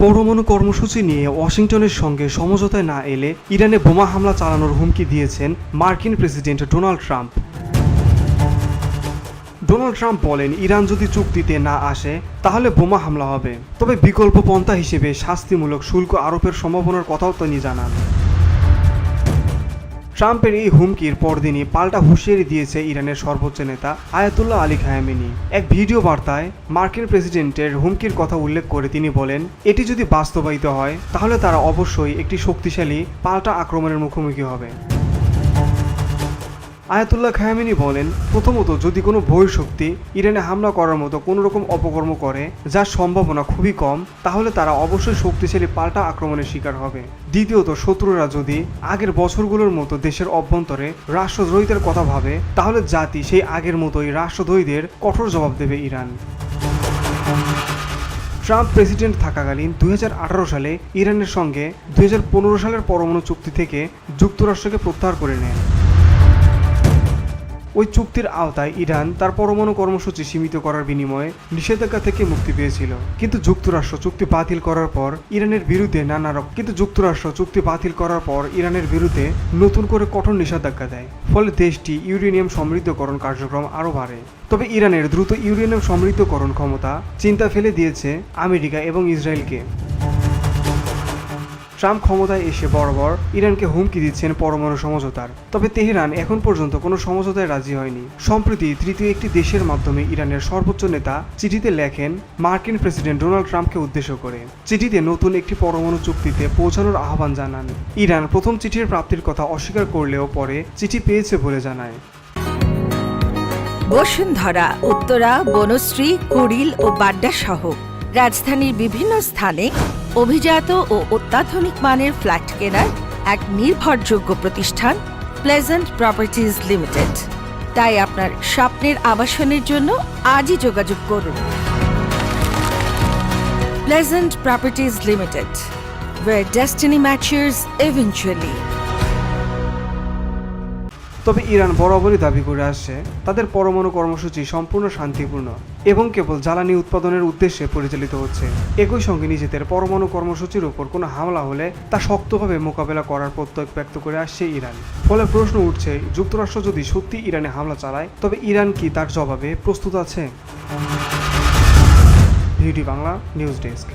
পরমাণু কর্মসূচি নিয়ে ওয়াশিংটনের সঙ্গে সমঝোতায় না এলে ইরানে বোমা হামলা চালানোর হুমকি দিয়েছেন মার্কিন president Donald Trump. Donald Trump বলেন, ইরান যদি চুক্তিতে না আসে তাহলে বোমা হামলা হবে, তবে বিকল্প পন্থা হিসেবে শাস্তিমূলক শুল্ক আরোপের সম্ভাবনার কথাও তিনি জানান। ট্রাম্পের এই হুমকির পরদিনই পাল্টা হুঁশিয়ারি দিয়েছে ইরানের সর্বোচ্চ নেতা আয়াতুল্লাহ আলী খামেনি। এক ভিডিও বার্তায় মার্কিন প্রেসিডেন্টের হুমকির কথা উল্লেখ করে তিনি বলেন, এটি যদি বাস্তবায়িত হয় তাহলে তারা অবশ্যই একটি শক্তিশালী পাল্টা আক্রমণের মুখোমুখি হবে। আয়াতুল্লাহ খামেনি বলেন, প্রথমত, যদি কোনো বহিঃশক্তি ইরানে হামলা করার মতো কোনো রকম অপকর্ম করে, যার সম্ভাবনা খুবই কম, তাহলে তারা অবশ্যই শক্তিশালী পাল্টা আক্রমণের শিকার হবে। দ্বিতীয়ত, শত্রুরা যদি আগের বছরগুলোর মতো দেশের অভ্যন্তরে রাষ্ট্রদ্রোহিতার কথা ভাবে, তাহলে জাতি সেই আগের মতোই রাষ্ট্রদ্রোহীদের কঠোর জবাব দেবে ইরান। ট্রাম্প প্রেসিডেন্ট থাকাকালীন 2018 সালে ইরানের সঙ্গে 2015 সালের পরমাণু চুক্তি থেকে যুক্তরাষ্ট্রকে প্রত্যাহার করে নেন। ওই চুক্তির আওতায় ইরান তার পরমাণু কর্মসূচি সীমিত করার বিনিময়ে নিষেধাজ্ঞা থেকে মুক্তি পেয়েছিল, কিন্তু যুক্তরাষ্ট্র চুক্তি বাতিল করার পর ইরানের বিরুদ্ধে নতুন করে কঠোর নিষেধাজ্ঞা দেয়। ফলে দেশটি ইউরেনিয়াম সমৃদ্ধকরণ কার্যক্রম আরও বাড়ে। তবে ইরানের দ্রুত ইউরেনিয়াম সমৃদ্ধকরণ ক্ষমতা চিন্তা ফেলে দিয়েছে আমেরিকা এবং ইসরায়েলকে। ট্রাম্প ক্ষমতায় এসে বরাবর ইরানকে হুমকি দিচ্ছেন পরমাণু সমঝোতার, তবে তেহরান এখন পর্যন্ত কোনো সমঝোতায় রাজি হয়নি। সম্প্রতি তৃতীয় একটি দেশের মাধ্যমে ইরানের সর্বোচ্চ নেতা চিঠিতে লেখেন মার্কিন প্রেসিডেন্ট ডোনাল্ড ট্রাম্পকে উদ্দেশ্য করে। চিঠিতে নতুন একটি পরমাণু চুক্তিতে পৌঁছানোর আহ্বান জানান। ইরান প্রথম চিঠির প্রাপ্তির কথা অস্বীকার করলেও পরে চিঠি পেয়েছে বলে জানায়। বসুন্ধরা, উত্তরা, বনশ্রী, কুড়িল ও বাড্ডা সহ রাজধানীর বিভিন্ন স্থানে অভিজাত ও অত্যাধুনিক মানের ফ্ল্যাট কেনার এক নির্ভরযোগ্য প্রতিষ্ঠান প্লেজেন্ট প্রপার্টিজ লিমিটেড। তাই আপনার স্বপ্নের আবাসনের জন্য আজই যোগাযোগ করুন। Pleasant properties limited, where destiny matches eventually. তবে ইরান বরাবরই দাবি করে আসছে তাদের পরমাণু কর্মসূচি সম্পূর্ণ শান্তিপূর্ণ এবং কেবল জ্বালানি উৎপাদনের উদ্দেশ্যে পরিচালিত হচ্ছে। একই সঙ্গে নিজেদের পরমাণু কর্মসূচির উপর কোনো হামলা হলে তা শক্তভাবে মোকাবেলা করার প্রত্যয় ব্যক্ত করে আসছে ইরান। ফলে প্রশ্ন উঠছে, যুক্তরাষ্ট্র যদি সত্যি ইরানে হামলা চালায়, তবে ইরান কি তার জবাবে প্রস্তুত আছে? Video Bangla news desk.